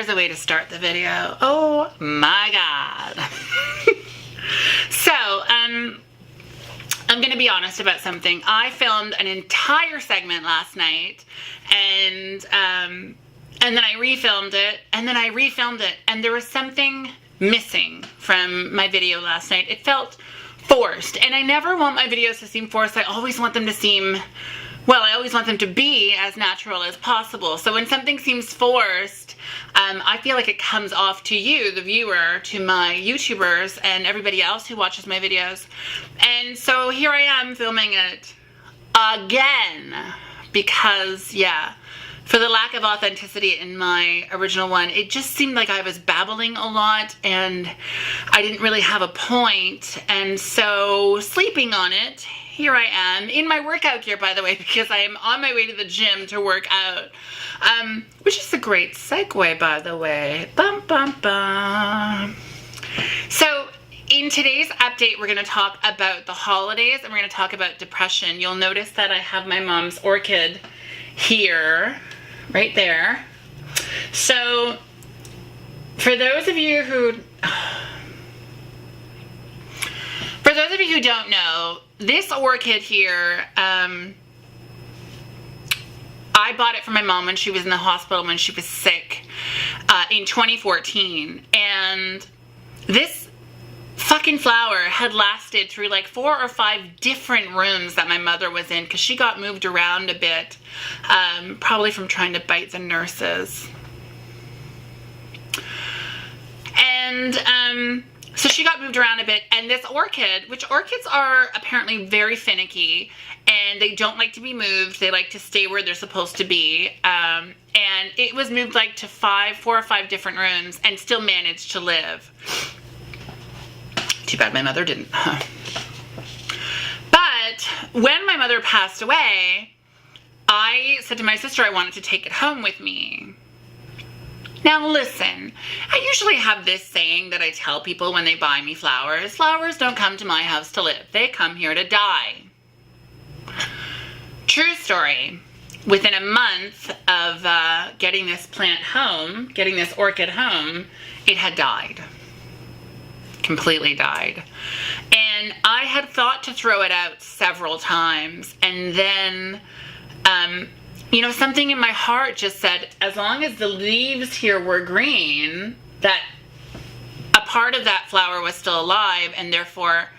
there's a way to start the video. Oh my God. So, I'm going to be honest about something. I filmed an entire segment last night, and then I refilmed it, and then I refilmed it, and there was something missing from my video last night. It felt forced, and I never want my videos to seem forced. I always want them to seem, well, I always want them to be as natural as possible. So when something seems forced, I feel like it comes off to you, the viewer, to my YouTubers, and everybody else who watches my videos. And so here I am filming it again because, yeah, for the lack of authenticity in my original one, it just seemed like I was babbling a lot and I didn't really have a point. And so sleeping on it, here I am in my workout gear, by the way, because I am on my way to the gym to work out, which is a great segue, by the way. Bum, bum, bum. So in today's update, we're going to talk about the holidays and we're going to talk about depression. You'll notice that I have my mom's orchid here, right there. So for those of you who don't know, this orchid here, I bought it for my mom when she was in the hospital when she was sick in 2014, and this fucking flower had lasted through like 4 or 5 different rooms that my mother was in because she got moved around a bit, probably from trying to bite the nurses. And so she got moved around a bit, and this orchid, which orchids are apparently very finicky and they don't like to be moved, they like to stay where they're supposed to be, and it was moved like to 4 or 5 different rooms and still managed to live. Too bad my mother didn't. But when my mother passed away, I said to my sister I wanted to take it home with me. Now listen, I usually have this saying that I tell people when they buy me flowers. Flowers don't come to my house to live. They come here to die. True story. Within a month of getting this plant home, getting this orchid home, it had died. Completely died. And I had thought to throw it out several times, and then you know, something in my heart just said, as long as the leaves here were green, that a part of that flower was still alive, and therefore,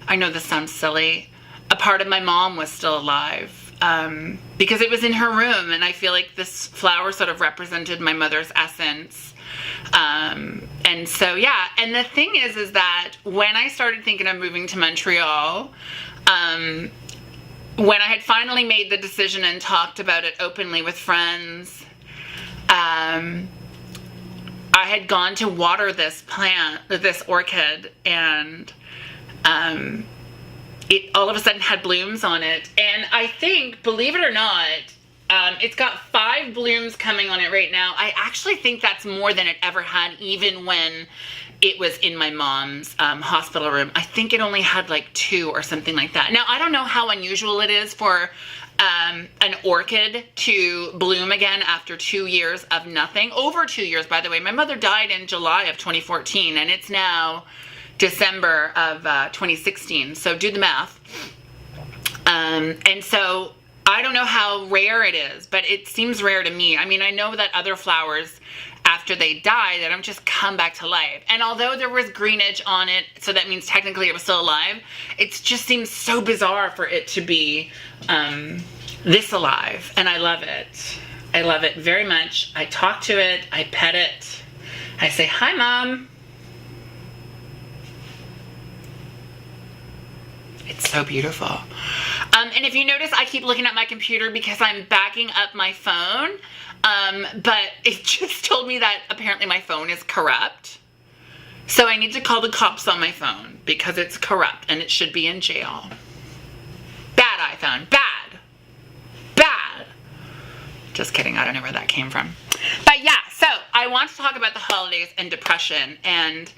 I know this sounds silly, a part of my mom was still alive, because it was in her room, and I feel like this flower sort of represented my mother's essence. And so, yeah, and the thing is that when I started thinking of moving to Montreal, when I had finally made the decision and talked about it openly with friends, I had gone to water this plant, this orchid, and it all of a sudden had blooms on it. And I think, believe it or not, it's got 5 blooms coming on it right now. I actually think that's more than it ever had, even when it was in my mom's hospital room. I think it only had like 2 or something like that. Now, I don't know how unusual it is for an orchid to bloom again after 2 years of nothing. Over 2 years, by the way. My mother died in July of 2014, and it's now December of 2016. So do the math. And so I don't know how rare it is, but it seems rare to me. I mean, I know that other flowers, after they die, they don't just come back to life. And although there was greenage on it, so that means technically it was still alive, it just seems so bizarre for it to be this alive. And I love it. I love it very much. I talk to it. I pet it. I say, hi, Mom. It's so beautiful. And if you notice, I keep looking at my computer because I'm backing up my phone. But it just told me that apparently my phone is corrupt. So I need to call the cops on my phone because it's corrupt and it should be in jail. Bad iPhone. Bad. Bad. Just kidding. I don't know where that came from. But yeah, so I want to talk about the holidays and depression. And,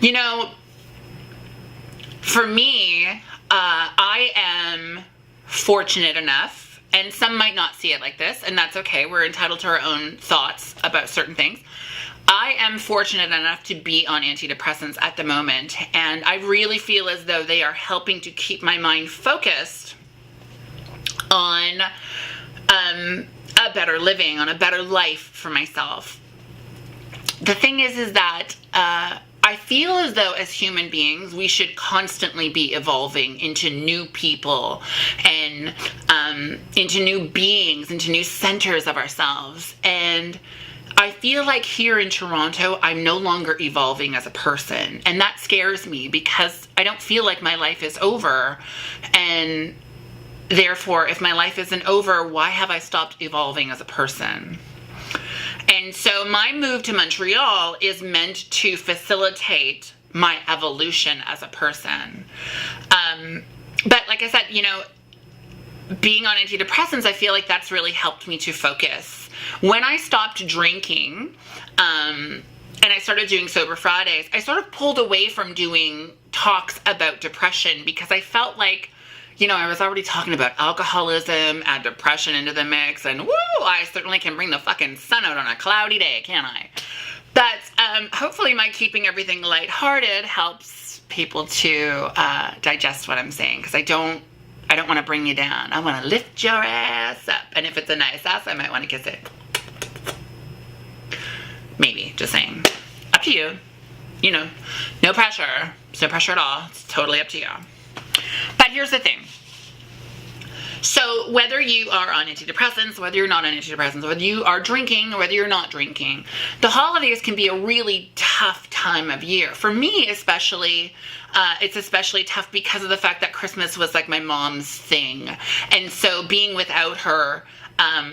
you know, for me, I am fortunate enough and some might not see it like this, and that's okay. We're entitled to our own thoughts about certain things. I am fortunate enough to be on antidepressants at the moment, and I really feel as though they are helping to keep my mind focused on a better living, on a better life for myself. The thing is that I feel as though as human beings, we should constantly be evolving into new people and into new beings, into new centers of ourselves. And I feel like here in Toronto, I'm no longer evolving as a person. And that scares me because I don't feel like my life is over. And therefore, if my life isn't over, why have I stopped evolving as a person? And so my move to Montreal is meant to facilitate my evolution as a person. But like I said, you know, being on antidepressants, I feel like that's really helped me to focus. When I stopped drinking, and I started doing Sober Fridays, I sort of pulled away from doing talks about depression because I felt like, you know, I was already talking about alcoholism, add depression into the mix, and woo, I certainly can bring the fucking sun out on a cloudy day, can't I? But hopefully my keeping everything lighthearted helps people to digest what I'm saying, because I don't want to bring you down. I want to lift your ass up, and if it's a nice ass, I might want to kiss it. Maybe, just saying. Up to you. You know, no pressure. There's no pressure at all. It's totally up to you. But here's the thing. So whether you are on antidepressants, whether you're not on antidepressants, whether you are drinking or whether you're not drinking, the holidays can be a really tough time of year. For me especially, it's especially tough because of the fact that Christmas was like my mom's thing. And so being without her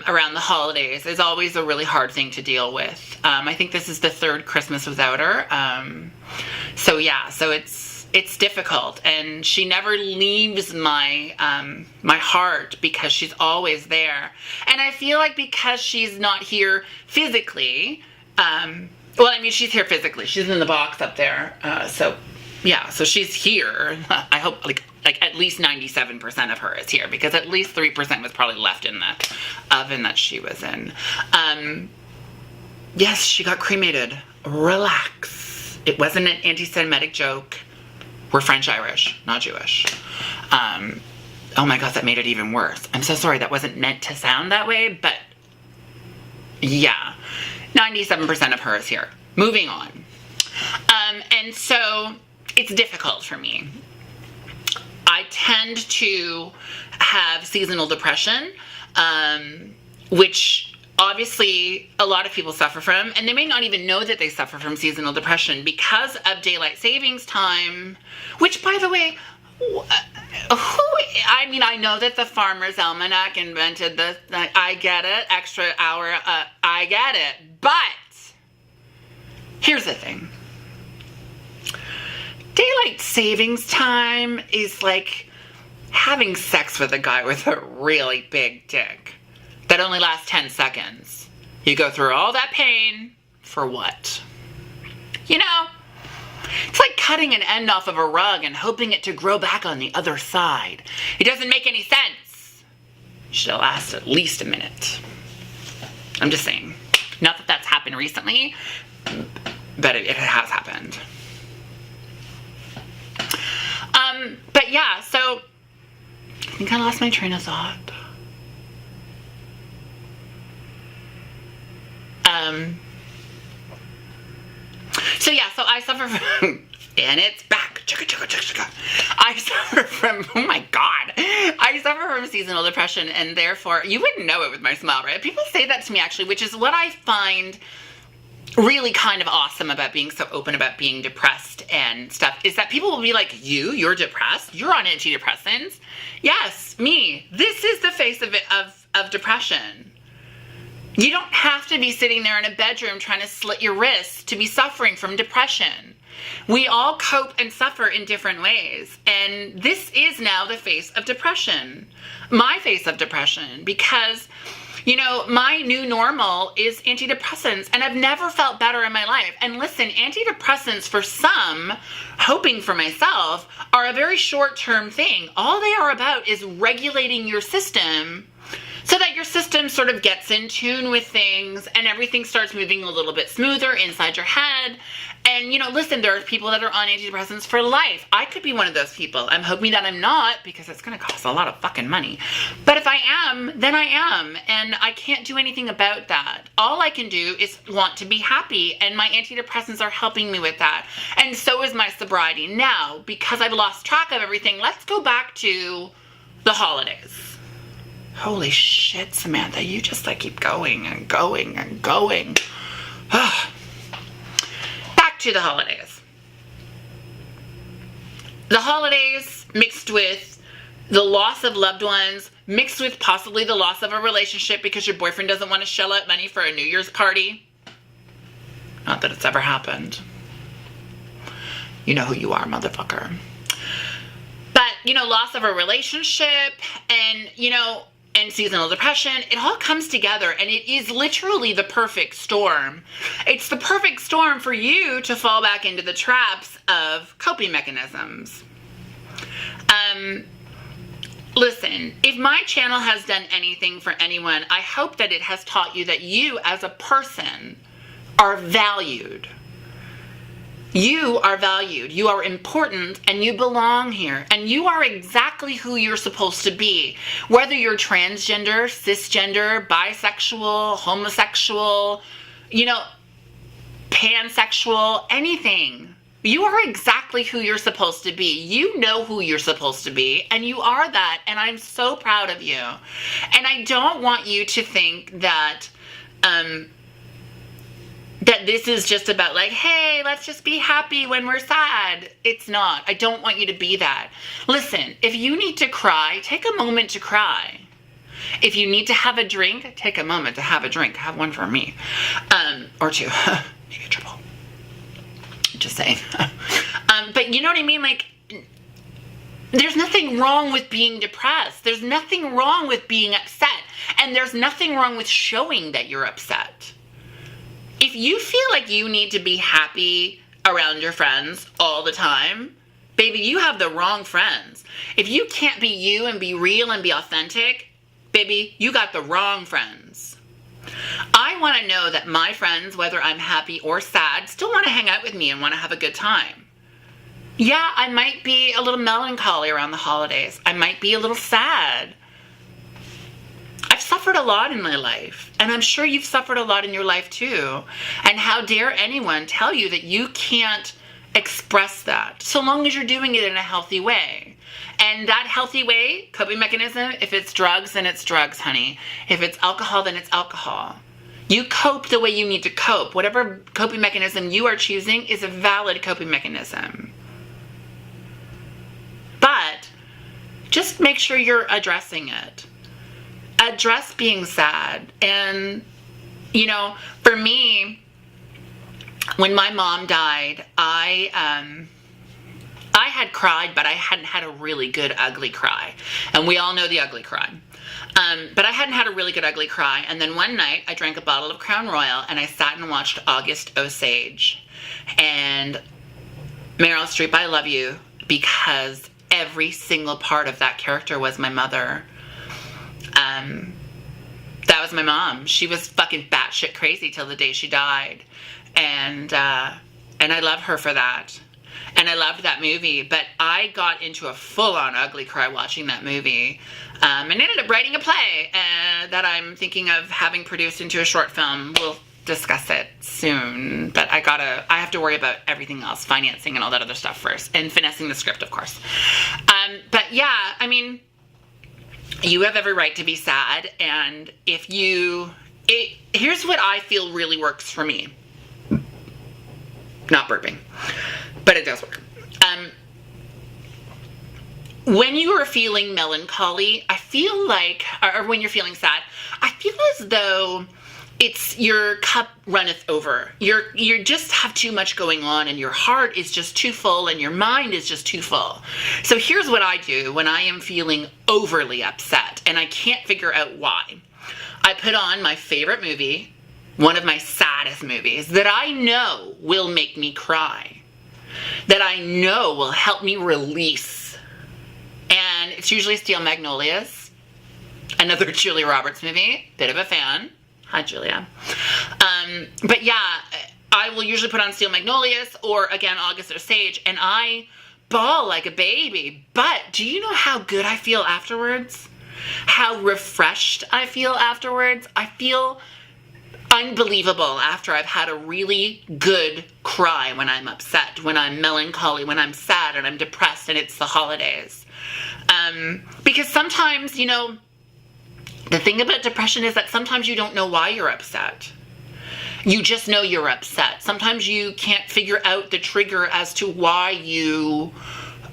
around the holidays is always a really hard thing to deal with. I think this is the third Christmas without her. So yeah, so it's difficult, and she never leaves my my heart because she's always there. And I feel like because she's not here physically, well, I mean, she's here physically. She's in the box up there. So yeah, so she's here. I hope like at least 97% of her is here, because at least 3% was probably left in that oven that she was in. Yes, she got cremated. Relax. It wasn't an anti-Semitic joke. We're French-Irish, not Jewish. Oh my God, that made it even worse. I'm so sorry, that wasn't meant to sound that way, but yeah, 97% of her is here. Moving on. And so it's difficult for me. I tend to have seasonal depression, which obviously a lot of people suffer from, and they may not even know that they suffer from seasonal depression because of daylight savings time, which, by the way, I mean, I know that the Farmer's Almanac invented this, I get it, extra hour, I get it, but here's the thing. Daylight savings time is like having sex with a guy with a really big dick that only lasts 10 seconds. You go through all that pain for what? You know, it's like cutting an end off of a rug and hoping it to grow back on the other side. It doesn't make any sense. It should last at least a minute. I'm just saying. Not that that's happened recently, but it has happened. But yeah, so I think I lost my train of thought. So yeah, so I suffer from, and it's back. I suffer from, oh my God, I suffer from seasonal depression, and therefore, you wouldn't know it with my smile, right? People say that to me actually, which is what I find really kind of awesome about being so open about being depressed and stuff, is that people will be like, you're depressed? You're on antidepressants? Yes, me. This is the face of it, of depression. You don't have to be sitting there in a bedroom trying to slit your wrists to be suffering from depression. We all cope and suffer in different ways. And this is now the face of depression. My face of depression. Because You know, my new normal is antidepressants, and I've never felt better in my life. And listen, antidepressants for some, hoping for myself, are a very short-term thing. All they are about is regulating your system so that your system sort of gets in tune with things and everything starts moving a little bit smoother inside your head. And, you know, listen, there are people that are on antidepressants for life. I could be one of those people. I'm hoping that I'm not, because it's going to cost a lot of fucking money. But if I am, then I am. And I can't do anything about that. All I can do is want to be happy. And my antidepressants are helping me with that. And so is my sobriety. Now, because I've lost track of everything, let's go back to the holidays. Holy shit, Samantha, you just like keep going and going and going. Back to the holidays. The holidays mixed with the loss of loved ones, mixed with possibly the loss of a relationship because your boyfriend doesn't want to shell out money for a New Year's party. Not that it's ever happened. You know who you are, motherfucker. But, you know, loss of a relationship and, you know, and seasonal depression, it all comes together, and it is literally the perfect storm. It's the perfect storm for you to fall back into the traps of coping mechanisms. Listen, if my channel has done anything for anyone, I hope that it has taught you that you as a person are valued. You are valued, you are important, and you belong here. And you are exactly who you're supposed to be. Whether you're transgender, cisgender, bisexual, homosexual, you know, pansexual, anything. You are exactly who you're supposed to be. You know who you're supposed to be, and you are that, and I'm so proud of you. And I don't want you to think that that this is just about like, hey, let's just be happy when we're sad. It's not. I don't want you to be that. Listen, if you need to cry, take a moment to cry. If you need to have a drink, take a moment to have a drink. Have one for me. Or two. You get trouble. Just saying. But you know what I mean? Like, there's nothing wrong with being depressed. There's nothing wrong with being upset. And there's nothing wrong with showing that you're upset. If you feel like you need to be happy around your friends all the time, baby, you have the wrong friends. If you can't be you and be real and be authentic, baby, you got the wrong friends. I want to know that my friends, whether I'm happy or sad, still want to hang out with me and want to have a good time. Yeah, I might be a little melancholy around the holidays. I might be a little sad. I've suffered a lot in my life, and I'm sure you've suffered a lot in your life too. And how dare anyone tell you that you can't express that, so long as you're doing it in a healthy way. And that healthy way, coping mechanism, if it's drugs, then it's drugs, honey. If it's alcohol, then it's alcohol. You cope the way you need to cope. Whatever coping mechanism you are choosing is a valid coping mechanism. But just make sure you're addressing it. Address being sad. And, you know, for me, when my mom died, I had cried, but I hadn't had a really good ugly cry. And we all know the ugly cry. But I hadn't had a really good ugly cry. And then one night, I drank a bottle of Crown Royal, and I sat and watched August Osage. And Meryl Streep, I love you, because every single part of that character was my mother. That was my mom. She was fucking batshit crazy till the day she died. And I love her for that. And I loved that movie, but I got into a full-on ugly cry watching that movie. And ended up writing a play that I'm thinking of having produced into a short film. We'll discuss it soon, but I have to worry about everything else, financing and all that other stuff first, and finessing the script, of course. But yeah, I mean, you have every right to be sad, and if here's what I feel really works for me. Not burping, but it does work. When you are feeling melancholy, I feel like, or when you're feeling sad, I feel as though it's your cup runneth over. You just have too much going on, and your heart is just too full, and your mind is just too full. So here's what I do when I am feeling overly upset and I can't figure out why. I put on my favorite movie, one of my saddest movies, that I know will make me cry, that I know will help me release. And it's usually Steel Magnolias, another Julia Roberts movie, bit of a fan. Hi, Julia. But yeah, I will usually put on Steel Magnolias or, again, August Osage, and I bawl like a baby. But do you know how good I feel afterwards? How refreshed I feel afterwards? I feel unbelievable after I've had a really good cry when I'm upset, when I'm melancholy, when I'm sad and I'm depressed and it's the holidays. Because sometimes, you know, the thing about depression is that sometimes you don't know why you're upset. You just know you're upset. Sometimes you can't figure out the trigger as to why you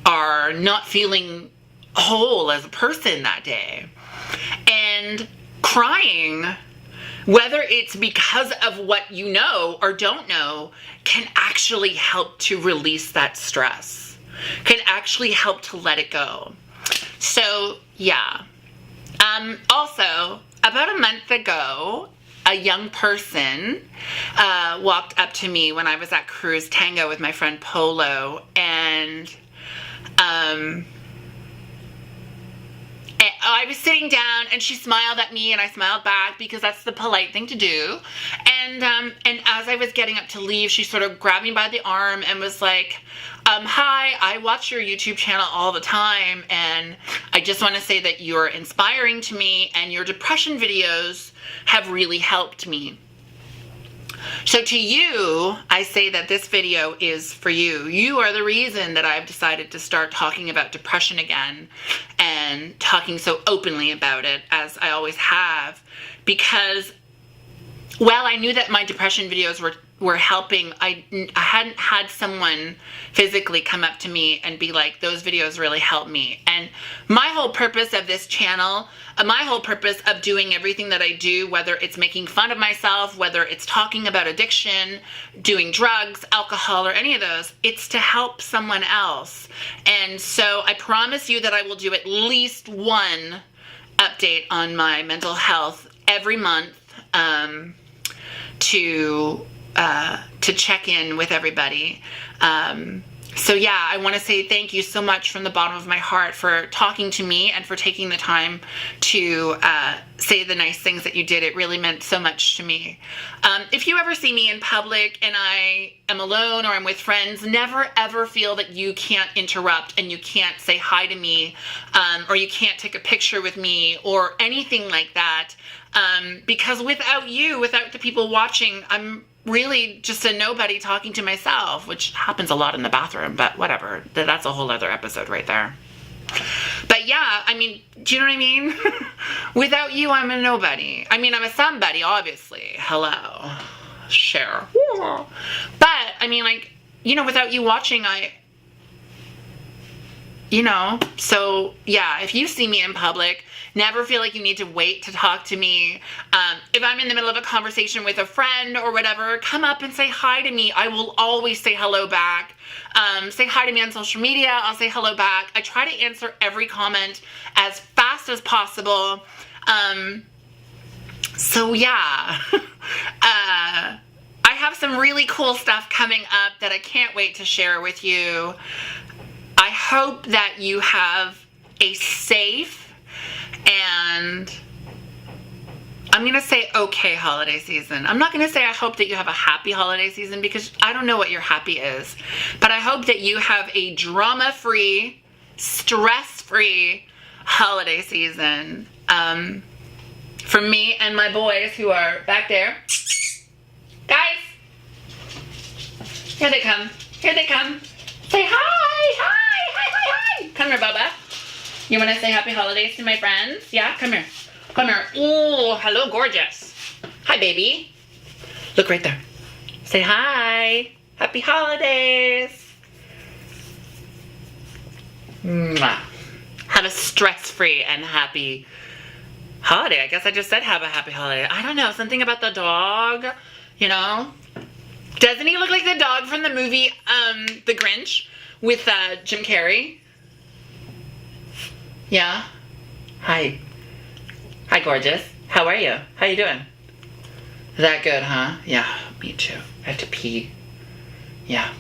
are not feeling whole as a person that day. And crying, whether it's because of what you know or don't know, can actually help to release that stress, can actually help to let it go. So, yeah. Also, about a month ago, a young person walked up to me when I was at Cruise Tango with my friend Polo, and I was sitting down and she smiled at me and I smiled back because that's the polite thing to do. And as I was getting up to leave, she sort of grabbed me by the arm and was like, hi, I watch your YouTube channel all the time, and I just want to say that you're inspiring to me and your depression videos have really helped me. So to you, I say that this video is for you. You are the reason that I've decided to start talking about depression again and talking so openly about it as I always have, because while I knew that my depression videos were helping, I hadn't had someone physically come up to me and be like, those videos really helped me. And my whole purpose of this channel, my whole purpose of doing everything that I do, whether it's making fun of myself, whether it's talking about addiction, doing drugs, alcohol, or any of those, it's to help someone else. And so I promise you that I will do at least one update on my mental health every month, to check in with everybody. So yeah, I want to say thank you so much from the bottom of my heart for talking to me and for taking the time to say the nice things that you did. It really meant so much to me. If you ever see me in public and I am alone or I'm with friends, never ever feel that you can't interrupt and you can't say hi to me, or you can't take a picture with me or anything like that. Because without you, without the people watching, I'm really just a nobody talking to myself, which happens a lot in the bathroom, but whatever. That's a whole other episode right there. But yeah, I mean, do you know what I mean? Without you, I'm a nobody. I mean, I'm a somebody, obviously. Hello. Share. But, I mean, like, you know, without you watching, so yeah, if you see me in public, never feel like you need to wait to talk to me. If I'm in the middle of a conversation with a friend or whatever, come up and say hi to me. I will always say hello back. Say hi to me on social media. I'll say hello back. I try to answer every comment as fast as possible. So yeah, I have some really cool stuff coming up that I can't wait to share with you. I hope that you have a safe and I'm going to say okay holiday season. I'm not going to say I hope that you have a happy holiday season because I don't know what your happy is. But I hope that you have a drama-free, stress-free holiday season. For me and my boys who are back there. Guys! Here they come. Here they come. Say hi! Hi! Hi! Hi! Hi! Come here, Bubba. You want to say happy holidays to my friends? Yeah? Come here. Come here. Oh, hello, gorgeous. Hi, baby. Look right there. Say hi. Happy holidays. Mwah. Have a stress-free and happy holiday. I guess I just said have a happy holiday. I don't know. Something about the dog, you know? Doesn't he look like the dog from the movie The Grinch with Jim Carrey? Yeah? Hi. Hi, gorgeous. How are you? How you doing? That good, huh? Yeah, me too. I have to pee. Yeah.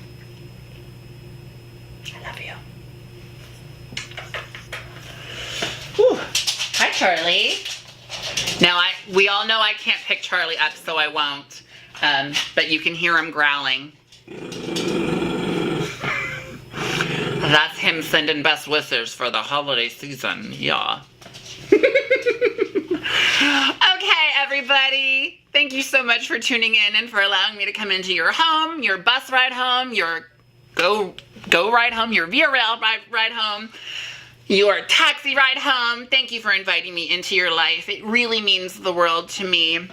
I love you. Whew. Hi, Charlie. Now, we all know I can't pick Charlie up, so I won't. But you can hear him growling. That's him sending best wishes for the holiday season. Yeah. Okay, everybody. Thank you so much for tuning in and for allowing me to come into your home, your bus ride home, your go ride home, your Via Rail ride home, your taxi ride home. Thank you for inviting me into your life. It really means the world to me.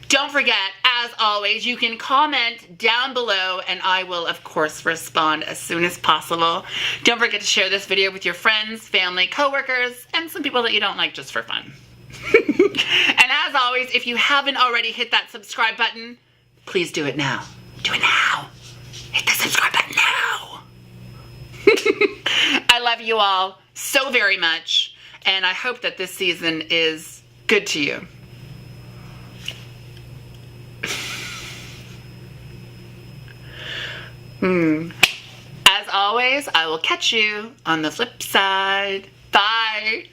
Don't forget, as always, you can comment down below and I will, of course, respond as soon as possible. Don't forget to share this video with your friends, family, coworkers, and some people that you don't like just for fun. And as always, if you haven't already hit that subscribe button, please do it now. Do it now. Hit the subscribe button now. I love you all so very much, and I hope that this season is good to you. As always, I will catch you on the flip side. Bye.